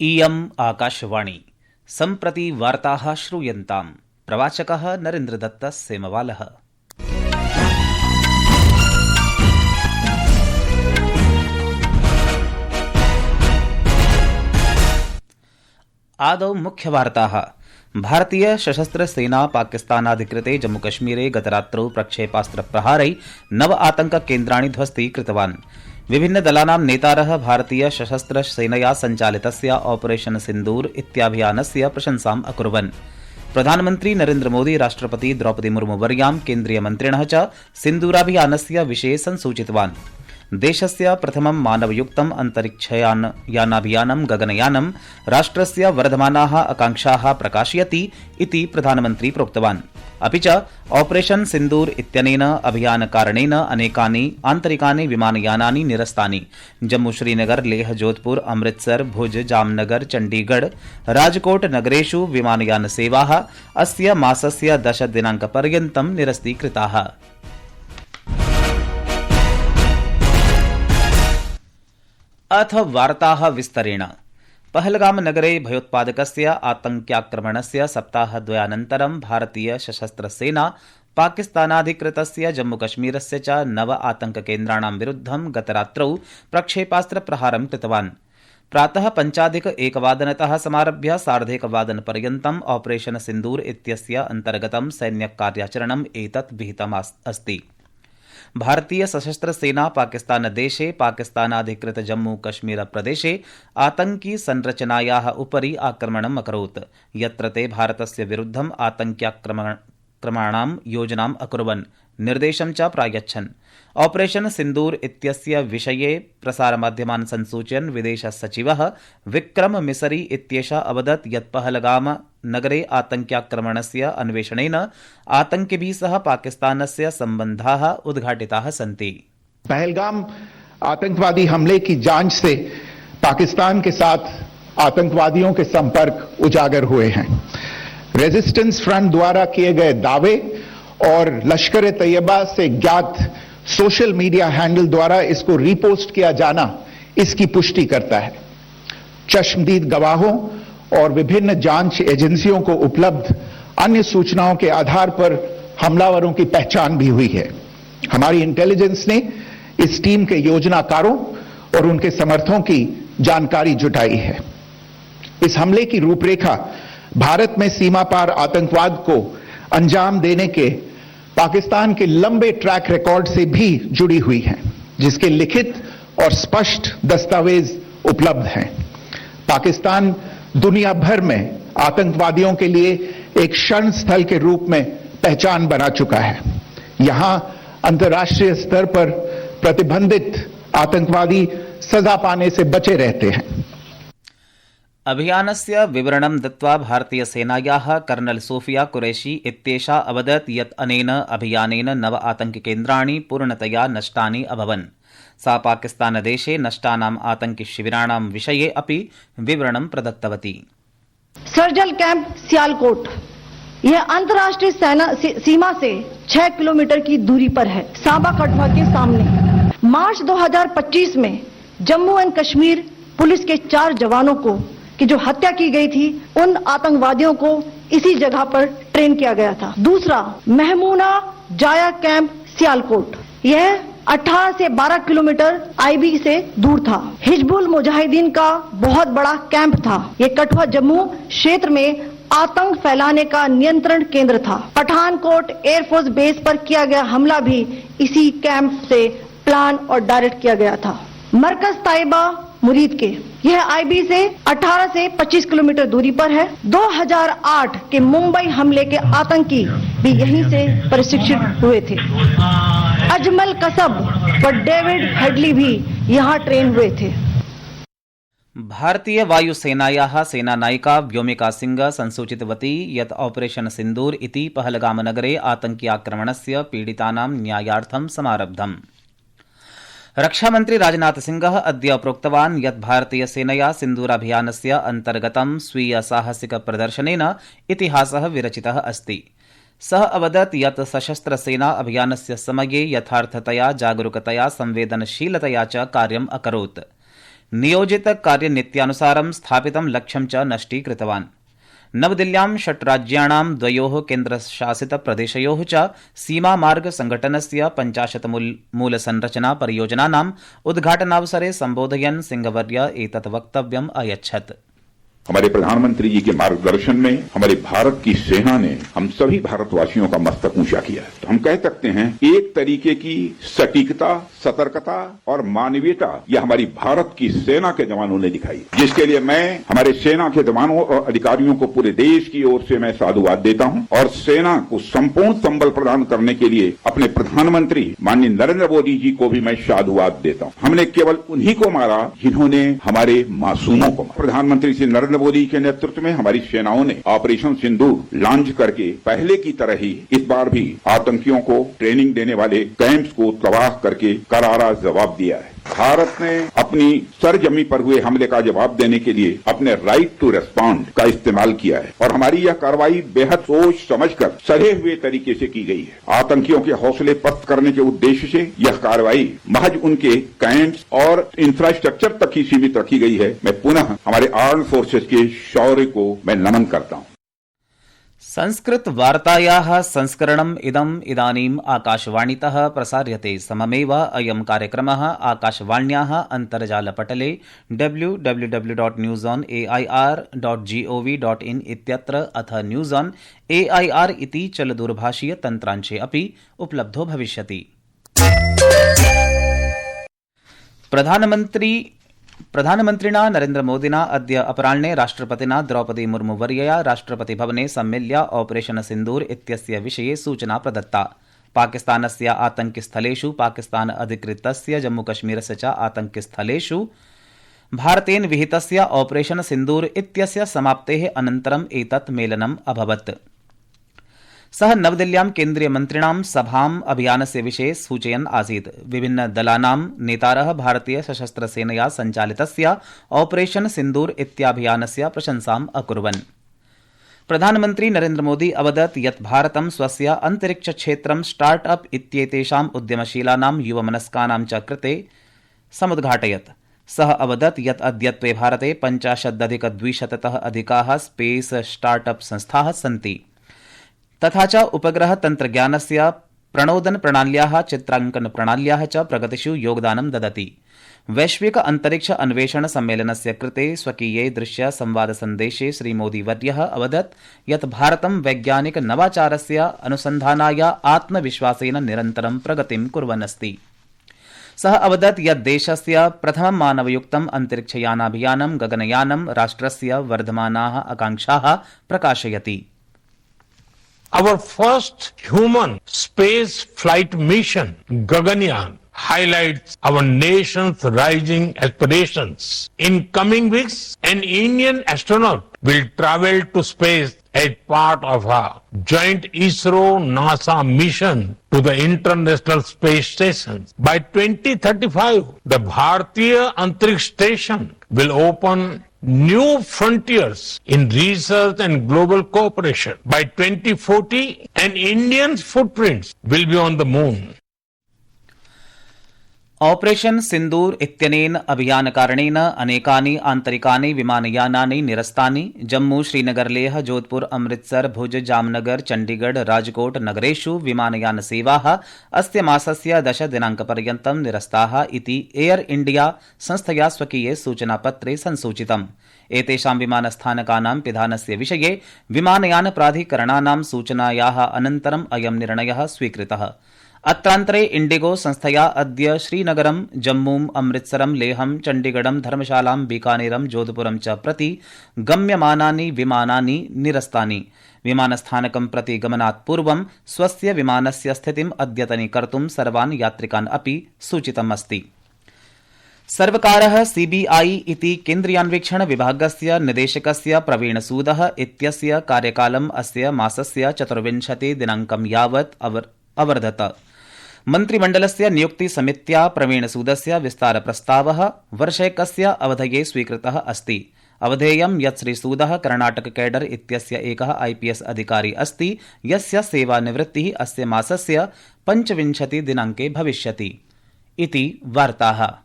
इयम् आकाशवाणी सम्प्रति वार्ताः श्रूयन्ताम्। प्रवाचकः नरेन्द्रदत्त सेमवालः। आदौ मुख्यवार्ताः। भारतीय सशस्त्र सेना पाकिस्तानाधिकृते जम्मूकश्मीरे गतरात्रौ प्रक्षेपास्त्रप्रहारै 9 आतङ्ककेन्द्राणि ध्वस्तीकृतवान्। विभिन्नदलानां नेतारः भारतीय सशस्त्र सेनया सञ्चालितस्य ऑपरेशन सिन्दूर इत्याभियानस्य प्रशंसाम् अकुर्वन्। प्रधानमन्त्री नरेन्द्र मोदी राष्ट्रपति द्रौपदी मुर्मू वर्यां केन्द्रीयमन्त्रिणः च सिन्दूराभियानस्य विषये संसूचितवान्। देशस्य प्रथमं मानवयुक्तम् अन्तरिक्षयानाभियानं गगनयानं राष्ट्रस्य वर्धमानाः आकाङ्क्षाः प्रकाशयति इति प्रधानमन्त्री प्रोक्तवान्। अपि च ऑपरेशन सिन्दूर इत्यनेन अभियानकारणेन अनेकानि आन्तरिकानि विमानयानानि निरस्तानि। जम्मू श्रीनगर लेह जोधपुर अमृतसर भुज जामनगर चण्डीगढ़ राजकोट नगरेषु विमानयानसेवाः अस्य मासस्य 10 दिनाङ्कपर्यन्तं निरस्तीकृताः। अथ वार्ताः विस्तरेण। पहलगाम नगरे भयोत्पादकस्य आतङ्क्याक्रमणस्य सप्ताहद्वयानन्तरं भारतीय सशस्त्र सेना पाकिस्तानाधिकृतस्य जम्मूकश्मीरस्य च 9 आतङ्ककेन्द्राणां विरुद्धं गतरात्रौ प्रक्षेपास्त्रप्रहारं कृतवान्। प्रातः 5:01 समारभ्य 1:30 ऑपरेशन सिन्दूर इत्यस्य अन्तर्गतं सैन्यकार्याचरणम् एतत् विहितम् अस्ति। भारतीय सशस्त्र सेना पाकिस्तानदेशे पाकिस्तानाधिकृत जम्मू कश्मीर प्रदेशे आतंकी संरचनायाः उपरि आक्रमणम् अकरोत्, यत्र ते भारतस्य विरुद्धम् आतङ्क्याक्रमणानां योजनाम् अकुर्वन्, निर्देशं च प्रायच्छन्। ऑपरेशन सिन्दूर इत्यस्य विषये प्रसारमाध्यमान् संसूचयन् विदेश सचिवः विक्रम मिसरी इत्येषः अवदत् यत् पहलगाम नगरे आतङ्क्याक्रमणस्य अन्वेषणेन आतङ्किभिः सह पाकिस्तानस्य सम्बन्धाः उद्घाटिताः सन्ति। पहलगाम आतंकवादी हमले की जांच से पाकिस्तान के साथ आतंकवादियों के संपर्क उजागर हुए हैं। रेजिस्टेंस फ्रंट द्वारा किए गए दावे और लश्कर तैयबा से ज्ञात सोशल मीडिया हैंडल द्वारा इसको रीपोस्ट किया जाना इसकी पुष्टि करता है। चश्मदीद गवाहों और विभिन्न जांच एजेंसियों को उपलब्ध अन्य सूचनाओं के आधार पर हमलावरों की पहचान भी हुई है। हमारी इंटेलिजेंस ने इस टीम के योजनाकारों और उनके समर्थकों की जानकारी जुटाई है। इस हमले की रूपरेखा भारत में सीमा पार आतंकवाद को अंजाम देने के पाकिस्तान के लंबे ट्रैक रिकॉर्ड से भी जुड़ी हुई है, जिसके लिखित और स्पष्ट दस्तावेज उपलब्ध हैं। पाकिस्तान दुनिया भर में आतंकवादियों के लिए एक शरण स्थल के रूप में पहचान बना चुका है। यहां अंतर्राष्ट्रीय स्तर पर प्रतिबंधित आतंकवादी सजा पाने से बचे रहते हैं। अभियानस्य विवरणं दत्त्वा भारतीय सेनायाः कर्नल सोफिया कुरैशी इत्येषा अवदत् यत् अनेन अभियानेन 9 आतङ्ककेन्द्राणि पूर्णतया नष्टानि अभवन्। सा पाकिस्तानदेशे नष्टानाम् आतङ्किशिबिराणां विषये अपि विवरणं प्रदत्तवती। सर्जल कैंप सियालकोट, यह अंतर्राष्ट्रीय सीमा से 6 किलोमीटर की दूरी पर है, सांबा कठुआ के सामने। मार्च 2025 में जम्मू एंड कश्मीर पुलिस के 4 जवानों को की जो हत्या की गई थी, उन आतंकवादियों को इसी जगह पर ट्रेन किया गया था। दूसरा, महमूना जाया कैंप सियालकोट, यह 18 से 12 किलोमीटर आईबी से दूर था। हिजबुल मुजाहिदीन का बहुत बड़ा कैंप था। यह कठुआ जम्मू क्षेत्र में आतंक फैलाने का नियंत्रण केंद्र था। पठानकोट एयरफोर्स बेस पर किया गया हमला भी इसी कैंप से प्लान और डायरेक्ट किया गया था। मरकज ताइबा मुरीद के, यह आईबी से 18 से 25 किलोमीटर दूरी पर है। 2008 के मुंबई हमले के आतंकी भी यहीं से प्रशिक्षित हुए थे। अजमल कसब व डेविड हेडली भी यहां ट्रेन हुए थे। भारतीय वायुसेनायाः सेनानायिका व्योमिका सिंह संसूचितवती यत् ऑपरेशन सिन्दूर इति पहलगामनगरे आतङ्क्याक्रमणस्य पीडितानां न्यायार्थं समारब्धम्। रक्षामन्त्री राजनाथ सिंहः अद्य प्रोक्तवान् यत् भारतीय सेनया सिन्दूराभियानस्य अन्तर्गतं स्वीय साहसिक प्रदर्शनेन इतिहासः विरचितः अस्ति। सः अवदत् यत् सशस्त्र सेना अभियानस्य समये यथार्थतया जागरूकतया संवेदनशीलतया च कार्यम् अकरोत्। नियोजित कार्यनीत्यानुसारं स्थापितं लक्ष्यं च नष्टीकृतवान्। नवदिल्ल्यां 6 राज्याणां 2 केन्द्रशासितप्रदेशयोः च सीमामार्गसङ्घटनस्य 50 मूलसंरचना परियोजनानाम् उद्घाटनावसरे सम्बोधयन् सिंहवर्य एतत् वक्तव्यम् अयच्छत्। हमारे प्रधानमंत्री जी के मार्गदर्शन में हमारे भारत की सेना ने हम सभी भारतवासियों का मस्तक ऊंचा किया है। तो हम कह सकते हैं एक तरीके की सटीकता, सतर्कता और मानवीयता यह हमारी भारत की सेना के जवानों ने दिखाई, जिसके लिए मैं हमारे सेना के जवानों और अधिकारियों को पूरे देश की ओर से मैं साधुवाद देता हूं और सेना को संपूर्ण संबल प्रदान करने के लिए अपने प्रधानमंत्री माननीय नरेंद्र मोदी जी को भी मैं साधुवाद देता हूं। हमने केवल उन्हीं को मारा जिन्होंने हमारे मासूमों को मारा। प्रधानमंत्री श्री नरेंद्र मोदी के नेतृत्व में हमारी सेनाओं ने ऑपरेशन सिंदूर लॉन्च करके पहले की तरह ही इस बार भी आतंकियों को ट्रेनिंग देने वाले कैंप्स को तबाह करके करारा जवाब दिया है। भारत ने अपनी सरजमी पर हुए हमले का जवाब देने के लिए अपने राइट टू रेस्पॉन्ड का इस्तेमाल किया है और हमारी यह कार्रवाई बेहद सोच समझकर सधे हुए तरीके से की गई है। आतंकियों के हौसले पस्त करने के उद्देश्य से यह कार्रवाई महज उनके कैंप्स और इंफ्रास्ट्रक्चर तक ही सीमित रखी गई है। मैं पुनः हमारे आर्म फोर्सेस के शौर्य को मैं नमन करता हूं। संस्कृत वार्तायाः संस्करणम् इदानीम् आकाशवाणीतः प्रसार्यते। सममेव अयं कार्यक्रमः आकाशवाण्याः अन्तर्जालपटले www.newsonair.gov.in इत्यत्र अथ न्यूज़ ऑन AIR इति चलदूरभाषीय तन्त्रांशे अपि उपलब्धो भविष्यति। प्रधानमन्त्रिणा नरेन्द्रमोदिना अद्य अपराह्ने राष्ट्रपतिना द्रौपदी मुर्मुवर्यया राष्ट्रपतिभवने सम्मिल्य ऑपरेशन सिन्दूर इत्यस्य विषये सूचना प्रदत्ता। पाकिस्तानस्य आतंकिस्थलेषु पाकिस्तान अधिकृतस्य जम्मूकश्मीरस्य च आतंकिस्थलेषु भारतेन विहितस्य ऑपरेशन सिन्दूर इत्यस्य समाप्तेः अनन्तरम् एतत् मेलनम् अभवत्। सः नवदिल्ल्यां केन्द्रीयमन्त्रिणां सभाम् अभियानस्य विषये सूचयन् आसीत्। विभिन्नदलानां नेतारः भारतीय सशस्त्रसेनया सञ्चालितस्य ऑपरेशन सिन्दूर इत्याभियानस्य प्रशंसाम् अकुर्वन्। प्रधानमन्त्री नरेन्द्रमोदी अवदत् यत् भारतं स्वस्य अन्तरिक्षक्षेत्रं स्टार्ट अप इत्येतेषाम् उद्यमशीलानां युवमनस्कानां च कृते समुद्घाटयत्। सः अवदत् यत् अद्यत्वे भारते 50,200तः अधिकाः स्पेस स्टार्ट अप संस्थाः सन्ति। तथा च उपग्रह तन्त्रज्ञानस्य प्रणोदन प्रणाल्याः चित्रांकन प्रणाल्याः च प्रगतिषु योगदानं ददति। वैश्विक अंतरिक्ष अन्वेषण सम्मेलनस्य कृते स्वकीये दृश्य संवाद सन्देशे श्रीमोदीवर्यः अवदत् यत् भारतं वैज्ञानिक नवाचारस्य अनुसन्धानाय आत्मविश्वासेन निरन्तरं प्रगतिं कुर्वन् अस्ति। सः अवदत् यत् देशस्य प्रथमं मानवयुक्तम् अन्तरिक्षयानाभियानं गगनयानं राष्ट्रस्य वर्धमानाः आकांक्षाः प्रकाशयति। Our first human space flight mission, Gaganyaan, highlights our nation's rising aspirations. In coming weeks, an Indian astronaut will travel to space as part of a joint ISRO-NASA mission to the International Space Station. By 2035, the Bharatiya Antariksh Station will open new frontiers in research and global cooperation. By 2040, an Indian's footprints will be on the moon. Operation Sindoor इत्यनेन अभियानकारणेन अनेकानि आन्तरिकानि विमानयानानि निरस्तानि। जम्मू, श्रीनगर, लेह, जोधपुर, अमृतसर, भुज, जामनगर, चण्डीगढ़, राजकोट नगरेषु विमानयानसेवाः अस्य मासस्य 10 दिनाङ्कपर्यन्तं निरस्ताः इति air India संस्थया स्वकीये सूचनापत्रे संसूचितम्। एतेषां विमानस्थानकानां पिधानस्य विषये विमानयान प्राधिकरणानां सूचनायाः अनन्तरम् अयं निर्णयः स्वीकृतः। अत्रान्तरे इंडिगो संस्थया अद्य श्रीनगरं, जम्मूम्, अमृतसरं, लेहं, चण्डीगढं, धर्मशालां, बीकानेरं, जोधपुरं च प्रति गम्यमानानि विमानानि निरस्तानि। विमानस्थानकं प्रति गमनात् पूर्वं स्वस्य विमानस्य स्थितिम् अद्यतनीकर्तुं सर्वान् यात्रिकान् अपि सूचितमस्ति। सर्वकारः सीबीआई इति केन्द्रीयान्वीक्षण विभागस्य निदेशकस्य प्रवीण सूदः इत्यस्य कार्यकालम् अस्य मासस्य 24 दिनाङ्कं यावत् अवर्धत। मन्त्रिमण्डलस्य नियुक्तिसमित्या प्रवीणसूदस्य विस्तारप्रस्तावः वर्षैकस्य अवधये स्वीकृतः अस्ति। अवधेयं यत् श्रीसूदः कर्णाटक कैडर इत्यस्य एकः IPS अधिकारी अस्ति, यस्य सेवानिवृत्तिः अस्य मासस्य 25 दिनाङ्के भविष्यति इति वार्ताः।